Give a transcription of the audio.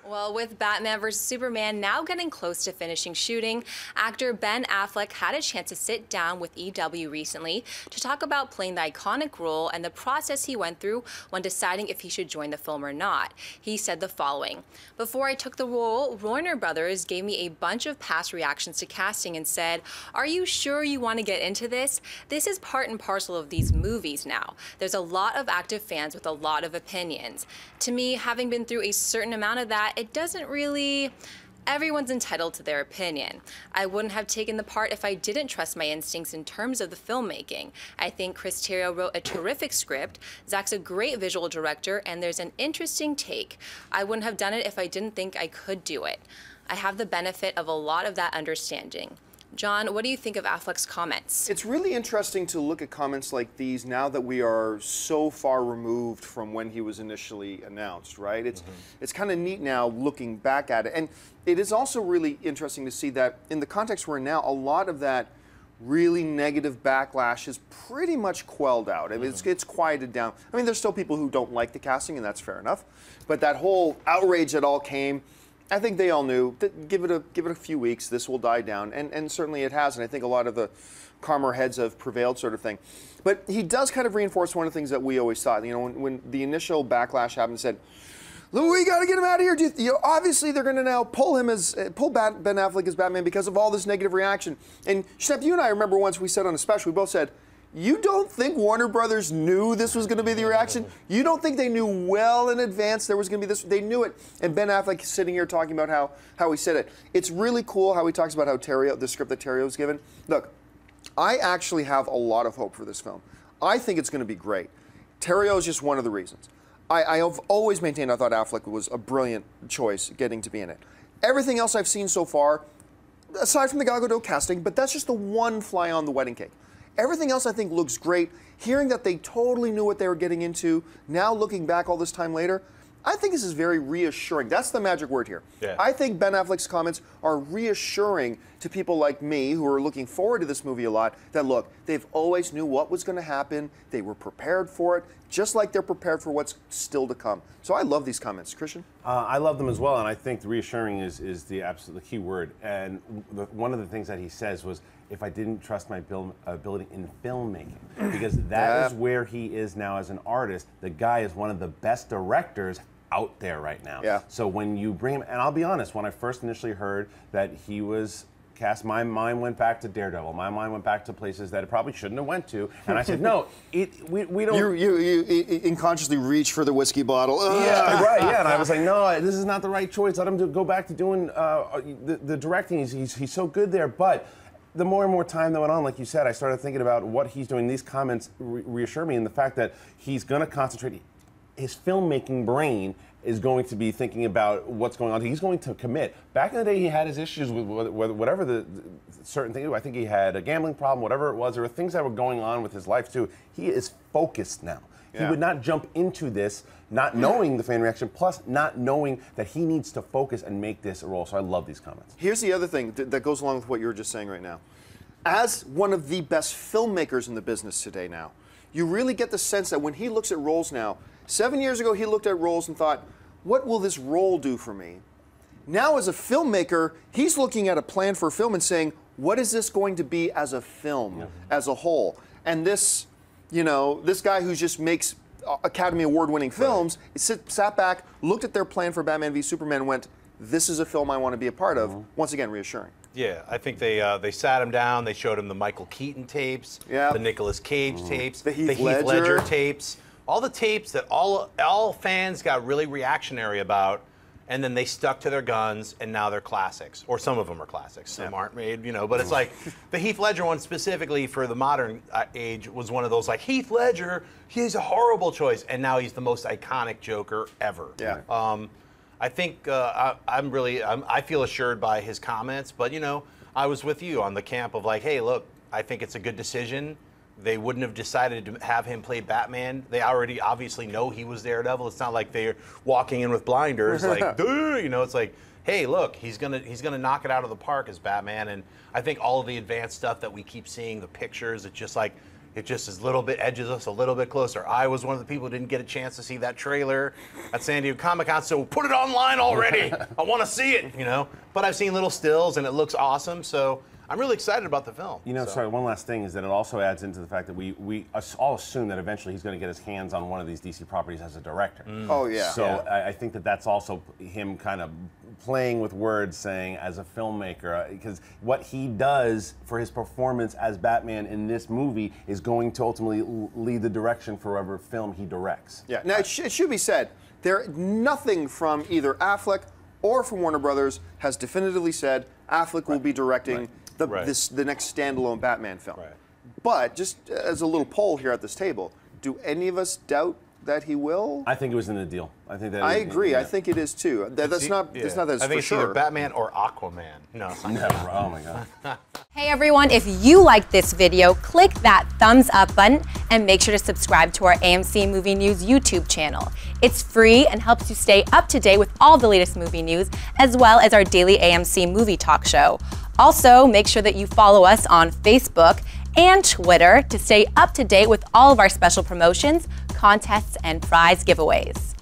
Well, with Batman vs. Superman now getting close to finishing shooting, actor Ben Affleck had a chance to sit down with EW recently to talk about playing the iconic role and the process he went through when deciding if he should join the film or not. He said the following: "Before I took the role, Warner Brothers gave me a bunch of past reactions to casting and said, 'Are you sure you want to get into this? This is part and parcel of these movies now. There's a lot of active fans with a lot of opinions.' To me, having been through a certain amount of that, it doesn't really... Everyone's entitled to their opinion. I wouldn't have taken the part if I didn't trust my instincts in terms of the filmmaking. I think Chris Terrio wrote a terrific script, Zach's a great visual director, and there's an interesting take. I wouldn't have done it if I didn't think I could do it. I have the benefit of a lot of that understanding." John, what do you think of Affleck's comments? It's really interesting to look at comments like these now that we are so far removed from when he was initially announced, right? It's kind of neat now looking back at it. And it is also really interesting to see that in the context we're in now, a lot of that really negative backlash is pretty much quelled out. I mean, it's quieted down. I mean, there's still people who don't like the casting, and that's fair enough. But that whole outrage that all came, I think they all knew that give it a few weeks, this will die down, and certainly it has, and I think a lot of the calmer heads have prevailed, sort of thing. But he does kind of reinforce one of the things that we always thought. You know, when the initial backlash happened, said, "Look, we got to get him out of here." Obviously, they're going to now pull Ben Affleck as Batman because of all this negative reaction. And Shep, you and I remember once we said on a special, we both said, "You don't think Warner Brothers knew this was going to be the reaction? You don't think they knew well in advance there was going to be this?" They knew it. And Ben Affleck is sitting here talking about how he said it. It's really cool how he talks about how the script that Terrio's given. Look, I actually have a lot of hope for this film. I think it's going to be great. Terrio is just one of the reasons. I have always maintained I thought Affleck was a brilliant choice getting to be in it. Everything else I've seen so far, aside from the Gal Gadot casting, but that's just the one fly on the wedding cake. Everything else I think looks great. Hearing that they totally knew what they were getting into, now looking back all this time later, I think this is very reassuring. That's the magic word here. Yeah. I think Ben Affleck's comments are reassuring to people like me who are looking forward to this movie a lot, that look, they've always knew what was going to happen. They were prepared for it, just like they're prepared for what's still to come. So I love these comments. Christian? I love them as well, and I think reassuring is the absolute key word. And one of the things that he says was, if I didn't trust my ability in filmmaking, because that is where he is now as an artist. The guy is one of the best directors out there right now. Yeah. So when you bring him, and I'll be honest, when I first initially heard that he was cast, my mind went back to Daredevil. My mind went back to places that it probably shouldn't have went to. And I said, no, we don't. You unconsciously reach for the whiskey bottle. Yeah, right. Yeah, and I was like, no, this is not the right choice. Let him go back to doing the directing. He's so good there, but. The more and more time that went on, like you said, I started thinking about what he's doing. These comments reassure me in the fact that he's going to concentrate. His filmmaking brain is going to be thinking about what's going on. He's going to commit. Back in the day, he had his issues with whatever the certain thing. I think he had a gambling problem, whatever it was. There were things that were going on with his life, too. He is focused now. He would not jump into this not knowing the fan reaction, plus not knowing that he needs to focus and make this a role. So I love these comments. Here's the other thing that goes along with what you were just saying right now. As one of the best filmmakers in the business today now, you really get the sense that when he looks at roles now, 7 years ago he looked at roles and thought, what will this role do for me? Now as a filmmaker, he's looking at a plan for a film and saying, what is this going to be as a film, as a whole? And this, this guy who just makes Academy Award-winning films, sat back, looked at their plan for Batman v Superman, and went, this is a film I want to be a part of. Once again, reassuring. Yeah, I think they sat him down. They showed him the Michael Keaton tapes, the Nicolas Cage tapes, the Heath Ledger tapes, all the tapes that all fans got really reactionary about, and then they stuck to their guns, and now they're classics. Or some of them are classics. Some aren't made, but it's like the Heath Ledger one specifically for the modern age was one of those like, Heath Ledger, he's a horrible choice, and now he's the most iconic Joker ever. Yeah. I think I feel assured by his comments, but I was with you on the camp of like, hey, look, I think it's a good decision. They wouldn't have decided to have him play Batman. They already obviously know he was Daredevil. It's not like they're walking in with blinders, like, it's like, hey, look, he's gonna knock it out of the park as Batman. And I think all of the advanced stuff that we keep seeing, the pictures, it's just like, It just is edges us a little bit closer. I was one of the people who didn't get a chance to see that trailer at San Diego Comic-Con, so put it online already. I want to see it, you know. But I've seen little stills, and it looks awesome, so I'm really excited about the film. You know, sorry, one last thing is that it also adds into the fact that we all assume that eventually he's going to get his hands on one of these DC properties as a director. Oh, yeah. So I think that that's also him kind of playing with words, saying as a filmmaker, because what he does for his performance as Batman in this movie is going to ultimately lead the direction for whatever film he directs. Yeah. Now, it should be said, nothing from either Affleck or from Warner Brothers has definitively said Affleck will be directing the next standalone Batman film. Right. But just as a little poll here at this table, do any of us doubt that he will? I think it was in the deal. I think that. I agree. Yeah. I think it is too. That's not. It's not that it's I think for it's either sure. Batman or Aquaman. No, it's not. Never. Oh my God. Hey everyone, if you liked this video, click that thumbs up button and make sure to subscribe to our AMC Movie News YouTube channel. It's free and helps you stay up to date with all the latest movie news, as well as our daily AMC movie talk show. Also, make sure that you follow us on Facebook and Twitter to stay up to date with all of our special promotions, contests, and prize giveaways.